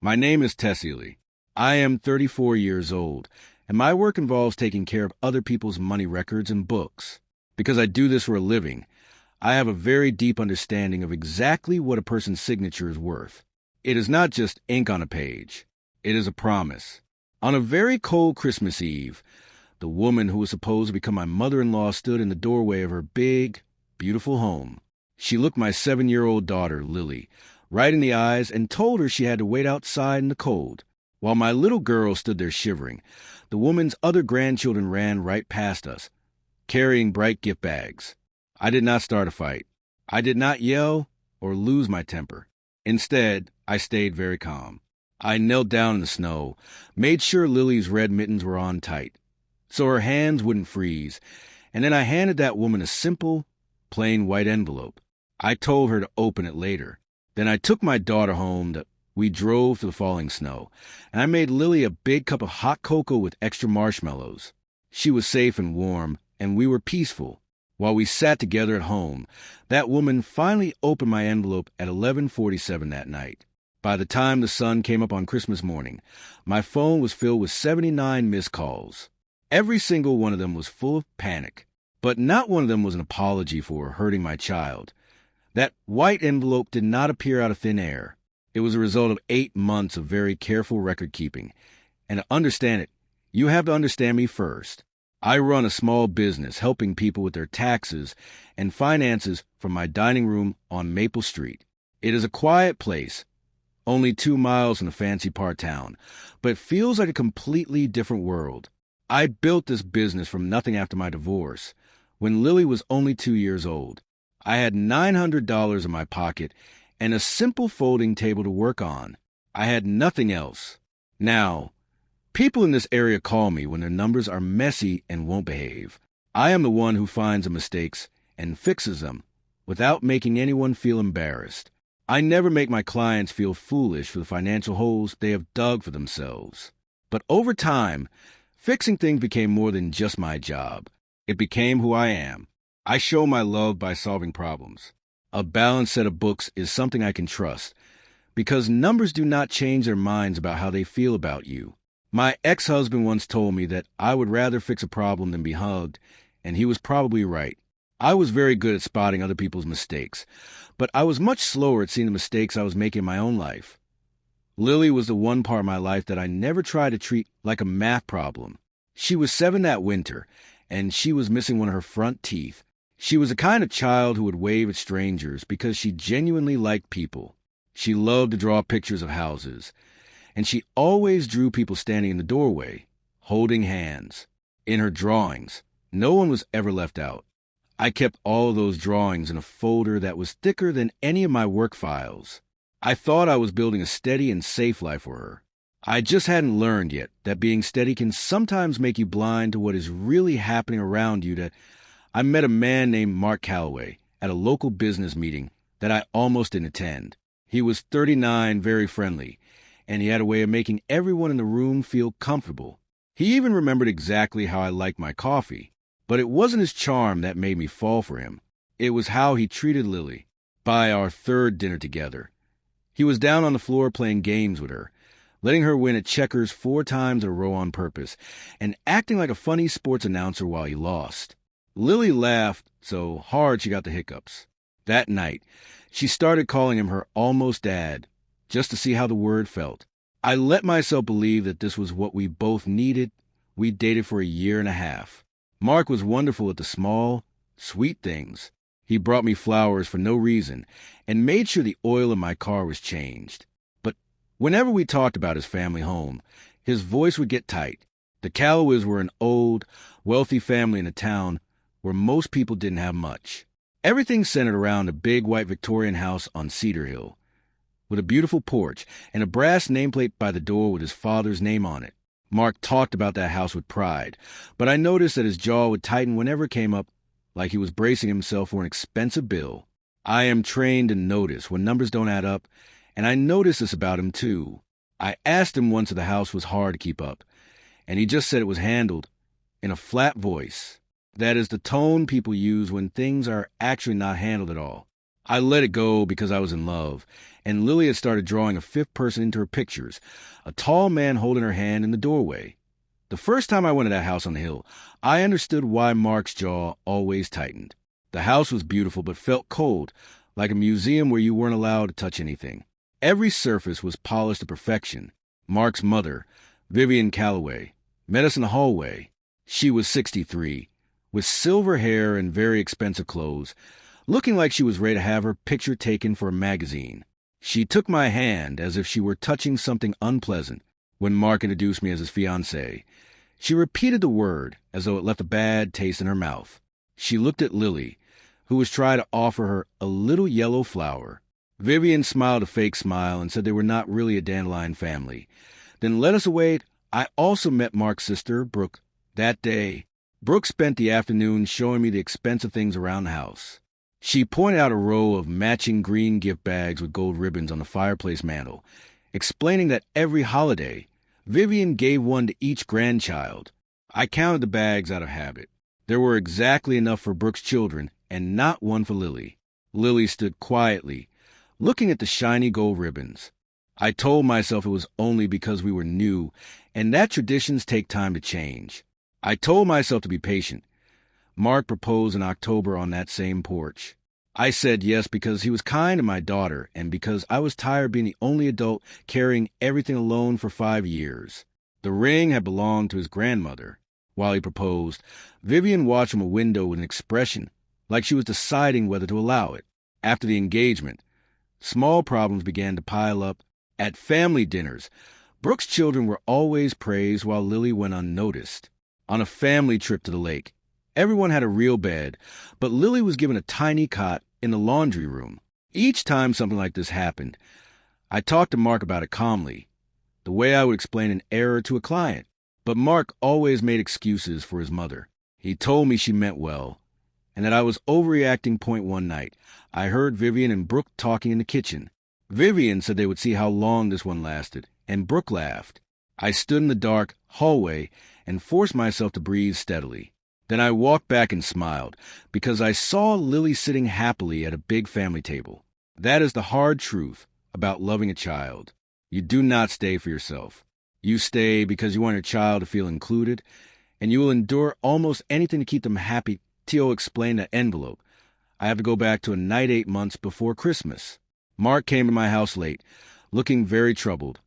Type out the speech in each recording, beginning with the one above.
My name is Tessily. I am 34 years old, and my work involves taking care of other people's money records and books. Because I do this for a living, I have a very deep understanding of exactly what a person's signature is worth. It is not just ink on a page. It is a promise. On a very cold Christmas Eve, the woman who was supposed to become my mother-in-law stood in the doorway of her big, beautiful home. She looked my 7-year-old daughter, Lily, right in the eyes and told her she had to wait outside in the cold. While my little girl stood there shivering, the woman's other grandchildren ran right past us, carrying bright gift bags. I did not start a fight. I did not yell or lose my temper. Instead, I stayed very calm. I knelt down in the snow, made sure Lily's red mittens were on tight, so her hands wouldn't freeze, and then I handed that woman a simple, plain white envelope. I told her to open it later. Then I took my daughter home. We drove to the falling snow, and I made Lily a big cup of hot cocoa with extra marshmallows. She was safe and warm, and we were peaceful. While we sat together at home, that woman finally opened my envelope at 11:47 that night. By the time the sun came up on Christmas morning, my phone was filled with 79 missed calls. Every single one of them was full of panic, but not one of them was an apology for hurting my child. That white envelope did not appear out of thin air. It was a result of 8 months of very careful record keeping. And to understand it, you have to understand me first. I run a small business helping people with their taxes and finances from my dining room on Maple Street. It is a quiet place, only 2 miles from a fancy part town, but it feels like a completely different world. I built this business from nothing after my divorce, when Lily was only 2 years old. I had $900 in my pocket and a simple folding table to work on. I had nothing else. Now, people in this area call me when their numbers are messy and won't behave. I am the one who finds the mistakes and fixes them without making anyone feel embarrassed. I never make my clients feel foolish for the financial holes they have dug for themselves. But over time, fixing things became more than just my job. It became who I am. I show my love by solving problems. A balanced set of books is something I can trust, because numbers do not change their minds about how they feel about you. My ex-husband once told me that I would rather fix a problem than be hugged, and he was probably right. I was very good at spotting other people's mistakes, but I was much slower at seeing the mistakes I was making in my own life. Lily was the one part of my life that I never tried to treat like a math problem. She was 7 that winter, and she was missing one of her front teeth. She was the kind of child who would wave at strangers because she genuinely liked people. She loved to draw pictures of houses, and she always drew people standing in the doorway, holding hands. In her drawings, no one was ever left out. I kept all of those drawings in a folder that was thicker than any of my work files. I thought I was building a steady and safe life for her. I just hadn't learned yet that being steady can sometimes make you blind to what is really happening around you. That I met a man named Mark Calloway at a local business meeting that I almost didn't attend. He was 39, very friendly, and he had a way of making everyone in the room feel comfortable. He even remembered exactly how I liked my coffee, but it wasn't his charm that made me fall for him. It was how he treated Lily. By our 3rd dinner together, he was down on the floor playing games with her, letting her win at checkers 4 times in a row on purpose, and acting like a funny sports announcer while he lost. Lily laughed so hard she got the hiccups. That night, she started calling him her almost dad, just to see how the word felt. I let myself believe that this was what we both needed. We dated for a year and a half. Mark was wonderful at the small, sweet things. He brought me flowers for no reason and made sure the oil in my car was changed. But whenever we talked about his family home, his voice would get tight. The Calloways were an old, wealthy family in a town where most people didn't have much. Everything centered around a big white Victorian house on Cedar Hill, with a beautiful porch and a brass nameplate by the door with his father's name on it. Mark talked about that house with pride, but I noticed that his jaw would tighten whenever it came up, like he was bracing himself for an expensive bill. I am trained to notice when numbers don't add up, and I noticed this about him too. I asked him once if the house was hard to keep up, and he just said it was handled in a flat voice. That is the tone people use when things are actually not handled at all. I let it go because I was in love, and Lily had started drawing a fifth person into her pictures, a tall man holding her hand in the doorway. The first time I went to that house on the hill, I understood why Mark's jaw always tightened. The house was beautiful but felt cold, like a museum where you weren't allowed to touch anything. Every surface was polished to perfection. Mark's mother, Vivian Calloway, met us in the hallway. She was 63, with silver hair and very expensive clothes, looking like she was ready to have her picture taken for a magazine. She took my hand as if she were touching something unpleasant when Mark introduced me as his fiancé. She repeated the word as though it left a bad taste in her mouth. She looked at Lily, who was trying to offer her a little yellow flower. Vivian smiled a fake smile and said they were not really a dandelion family. Then led us away. I also met Mark's sister, Brooke, that day. Brooke spent the afternoon showing me the expensive things around the house. She pointed out a row of matching green gift bags with gold ribbons on the fireplace mantel, explaining that every holiday, Vivian gave one to each grandchild. I counted the bags out of habit. There were exactly enough for Brooke's children and not one for Lily. Lily stood quietly, looking at the shiny gold ribbons. I told myself it was only because we were new and that traditions take time to change. I told myself to be patient. Mark proposed in October on that same porch. I said yes because he was kind to my daughter and because I was tired of being the only adult carrying everything alone for 5 years. The ring had belonged to his grandmother. While he proposed, Vivian watched from a window with an expression like she was deciding whether to allow it. After the engagement, small problems began to pile up. At family dinners, Brooke's children were always praised while Lily went unnoticed. On a family trip to the lake, everyone had a real bed, but Lily was given a tiny cot in the laundry room. Each time something like this happened, I talked to Mark about it calmly, the way I would explain an error to a client. But Mark always made excuses for his mother. He told me she meant well, and that I was overreacting. One night, I heard Vivian and Brooke talking in the kitchen. Vivian said they would see how long this one lasted, and Brooke laughed. I stood in the dark hallway and forced myself to breathe steadily. Then I walked back and smiled, because I saw Lily sitting happily at a big family table. That is the hard truth about loving a child. You do not stay for yourself. You stay because you want your child to feel included, and you will endure almost anything to keep them happy. Tio explained the envelope. I have to go back to a night 8 months before Christmas. Mark came to my house late, looking very troubled,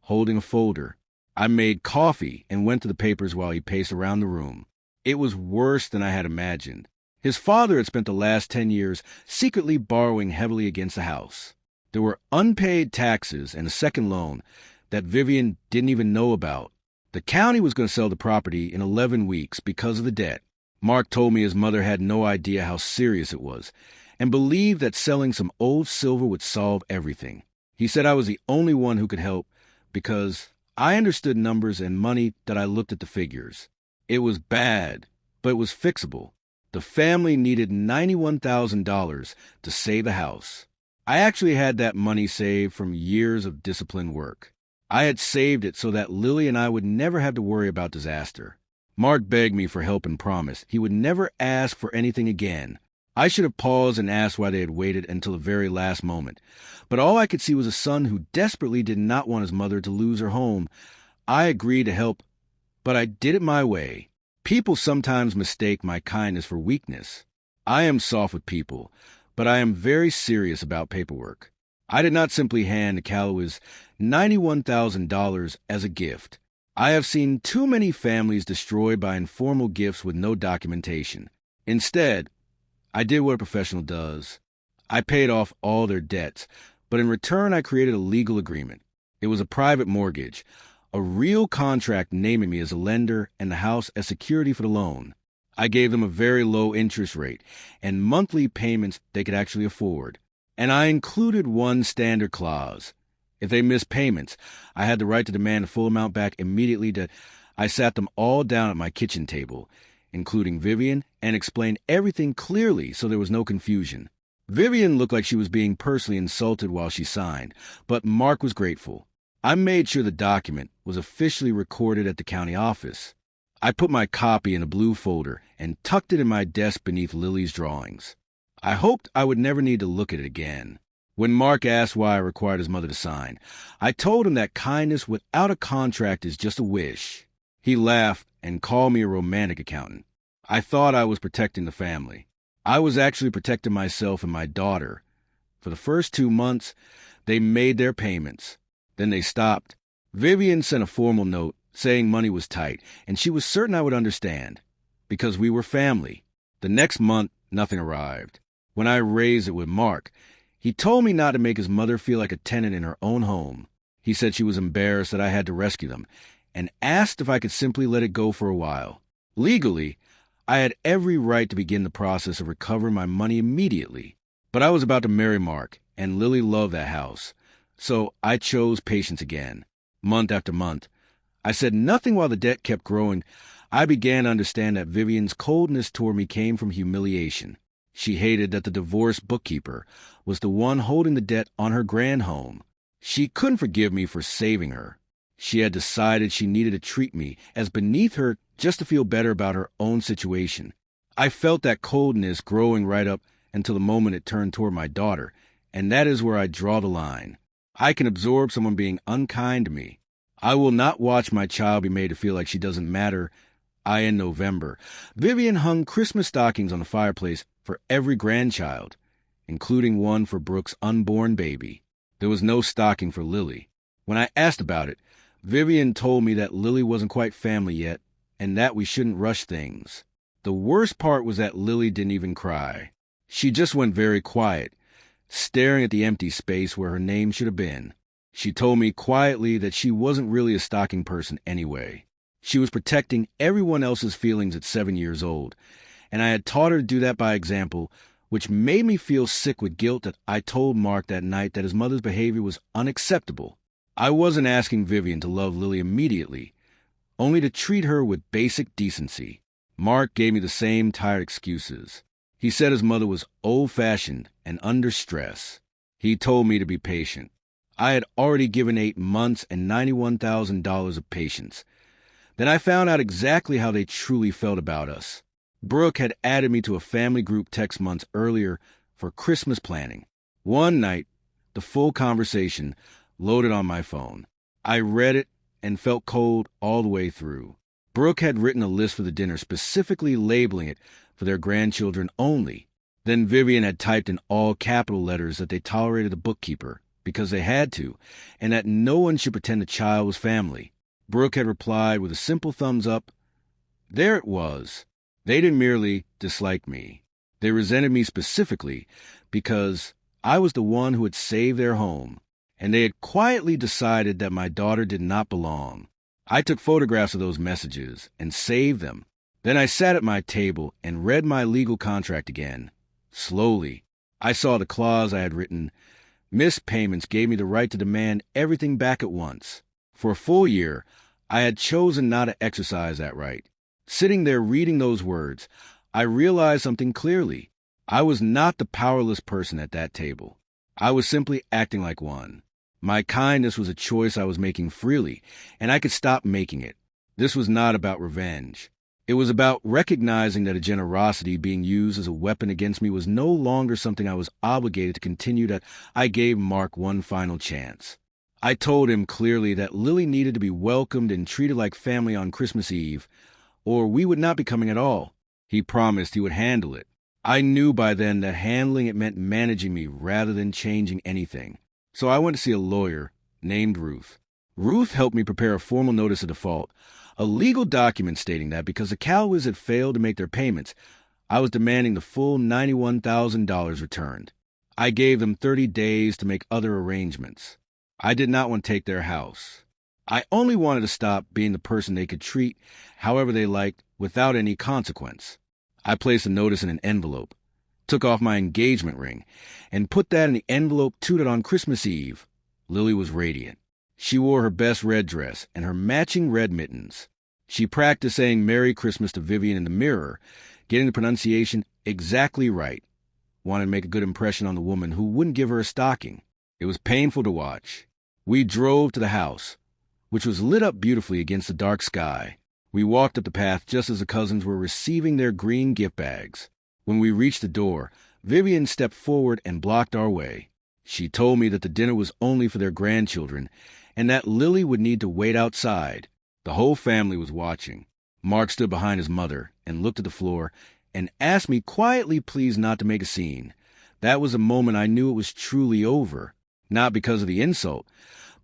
holding a folder. I made coffee and went to the papers while he paced around the room. It was worse than I had imagined. His father had spent the last 10 years secretly borrowing heavily against the house. There were unpaid taxes and a second loan that Vivian didn't even know about. The county was going to sell the property in 11 weeks because of the debt. Mark told me his mother had no idea how serious it was and believed that selling some old silver would solve everything. He said I was the only one who could help because I understood numbers and money, that I looked at the figures. It was bad, but it was fixable. The family needed $91,000 to save the house. I actually had that money saved from years of disciplined work. I had saved it so that Lily and I would never have to worry about disaster. Mark begged me for help and promised he would never ask for anything again. I should have paused and asked why they had waited until the very last moment. But all I could see was a son who desperately did not want his mother to lose her home. I agreed to help, but I did it my way. People sometimes mistake my kindness for weakness. I am soft with people, but I am very serious about paperwork. I did not simply hand the Calloways $91,000 as a gift. I have seen too many families destroyed by informal gifts with no documentation. Instead, I did what a professional does. I paid off all their debts, but in return I created a legal agreement. It was a private mortgage, a real contract naming me as a lender and the house as security for the loan. I gave them a very low interest rate and monthly payments they could actually afford. And I included one standard clause. If they missed payments, I had the right to demand the full amount back immediately. I sat them all down at my kitchen table, including Vivian, and explained everything clearly so there was no confusion. Vivian looked like she was being personally insulted while she signed, but Mark was grateful. I made sure the document was officially recorded at the county office. I put my copy in a blue folder and tucked it in my desk beneath Lily's drawings. I hoped I would never need to look at it again. When Mark asked why I required his mother to sign, I told him that kindness without a contract is just a wish. He laughed and called me a romantic accountant. I thought I was protecting the family. I was actually protecting myself and my daughter. For the first 2 months, they made their payments. Then they stopped. Vivian sent a formal note saying money was tight, and she was certain I would understand, because we were family. The next month, nothing arrived. When I raised it with Mark, he told me not to make his mother feel like a tenant in her own home. He said she was embarrassed that I had to rescue them, and asked if I could simply let it go for a while. Legally, I had every right to begin the process of recovering my money immediately. But I was about to marry Mark, and Lily loved that house. So I chose patience again. Month after month, I said nothing while the debt kept growing. I began to understand that Vivian's coldness toward me came from humiliation. She hated that the divorced bookkeeper was the one holding the debt on her grand home. She couldn't forgive me for saving her. She had decided she needed to treat me as beneath her just to feel better about her own situation. I felt that coldness growing right up until the moment it turned toward my daughter, and that is where I draw the line. I can absorb someone being unkind to me. I will not watch my child be made to feel like she doesn't matter. In November, Vivian hung Christmas stockings on the fireplace for every grandchild, including one for Brooke's unborn baby. There was no stocking for Lily. When I asked about it, Vivian told me that Lily wasn't quite family yet, and that we shouldn't rush things. The worst part was that Lily didn't even cry. She just went very quiet, staring at the empty space where her name should have been. She told me quietly that she wasn't really a stocking person anyway. She was protecting everyone else's feelings at 7 years old, and I had taught her to do that by example, which made me feel sick with guilt that I told Mark that night that his mother's behavior was unacceptable. I wasn't asking Vivian to love Lily immediately, only to treat her with basic decency. Mark gave me the same tired excuses. He said his mother was old-fashioned and under stress. He told me to be patient. I had already given 8 months and $91,000 of patience. Then I found out exactly how they truly felt about us. Brooke had added me to a family group text months earlier for Christmas planning. One night, the full conversation loaded on my phone. I read it and felt cold all the way through. Brooke had written a list for the dinner, specifically labeling it for their grandchildren only. Then Vivian had typed in all capital letters that they tolerated the bookkeeper because they had to, and that no one should pretend the child was family. Brooke had replied with a simple thumbs up. There it was. They didn't merely dislike me. They resented me specifically because I was the one who had saved their home, and they had quietly decided that my daughter did not belong. I took photographs of those messages and saved them. Then I sat at my table and read my legal contract again. Slowly, I saw the clause I had written. Missed payments gave me the right to demand everything back at once. For a full year, I had chosen not to exercise that right. Sitting there reading those words, I realized something clearly. I was not the powerless person at that table. I was simply acting like one. My kindness was a choice I was making freely, and I could stop making it. This was not about revenge. It was about recognizing that a generosity being used as a weapon against me was no longer something I was obligated to continue, that I gave Mark one final chance. I told him clearly that Lily needed to be welcomed and treated like family on Christmas Eve, or we would not be coming at all. He promised he would handle it. I knew by then that handling it meant managing me rather than changing anything. So I went to see a lawyer named Ruth. Ruth helped me prepare a formal notice of default, a legal document stating that because the Calwys had failed to make their payments, I was demanding the full $91,000 returned. I gave them 30 days to make other arrangements. I did not want to take their house. I only wanted to stop being the person they could treat however they liked without any consequence. I placed a notice in an envelope, took off my engagement ring, and put that in the envelope too, that on Christmas Eve, Lily was radiant. She wore her best red dress and her matching red mittens. She practiced saying Merry Christmas to Vivian in the mirror, getting the pronunciation exactly right. Wanted to make a good impression on the woman who wouldn't give her a stocking. It was painful to watch. We drove to the house, which was lit up beautifully against the dark sky. We walked up the path just as the cousins were receiving their green gift bags. When we reached the door, Vivian stepped forward and blocked our way. She told me that the dinner was only for their grandchildren and that Lily would need to wait outside. The whole family was watching. Mark stood behind his mother and looked at the floor and asked me quietly please not to make a scene. That was the moment I knew it was truly over, not because of the insult,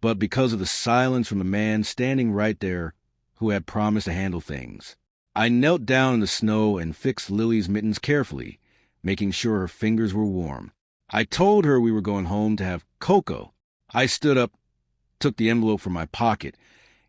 but because of the silence from the man standing right there who had promised to handle things. I knelt down in the snow and fixed Lily's mittens carefully, making sure her fingers were warm. I told her we were going home to have cocoa. I stood up, took the envelope from my pocket,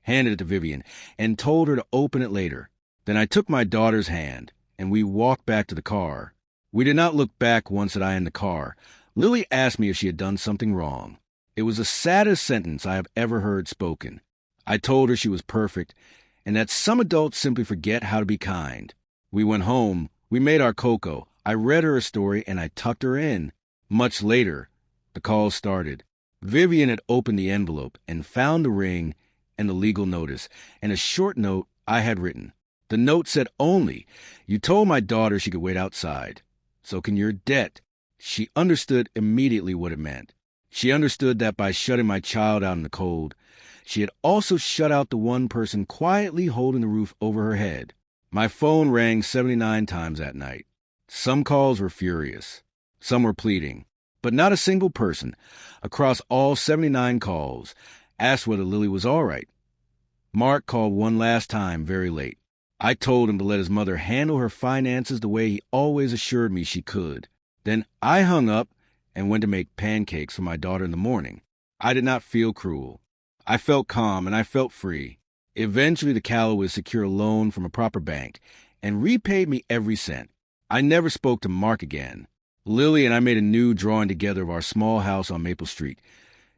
handed it to Vivian, and told her to open it later. Then I took my daughter's hand, and we walked back to the car. We did not look back once that I in the car. Lily asked me if she had done something wrong. It was the saddest sentence I have ever heard spoken. I told her she was perfect, and that some adults simply forget how to be kind. We went home, we made our cocoa, I read her a story, and I tucked her in. Much later, the call started. Vivian had opened the envelope and found the ring and the legal notice, and a short note I had written. The note said only, "You told my daughter she could wait outside. So can your debt." She understood immediately what it meant. She understood that by shutting my child out in the cold, she had also shut out the one person quietly holding the roof over her head. My phone rang 79 times that night. Some calls were furious. Some were pleading. But not a single person, across all 79 calls, asked whether Lily was all right. Mark called one last time very late. I told him to let his mother handle her finances the way he always assured me she could. Then I hung up and went to make pancakes for my daughter in the morning. I did not feel cruel. I felt calm and I felt free. Eventually, the Calloways secured a loan from a proper bank and repaid me every cent. I never spoke to Mark again. Lily and I made a new drawing together of our small house on Maple Street,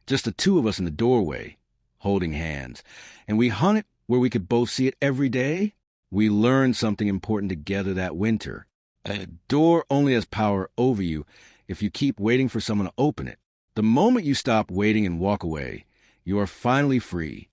just the two of us in the doorway, holding hands, and we hung it where we could both see it every day. We learned something important together that winter. A door only has power over you if you keep waiting for someone to open it. The moment you stop waiting and walk away, you are finally free.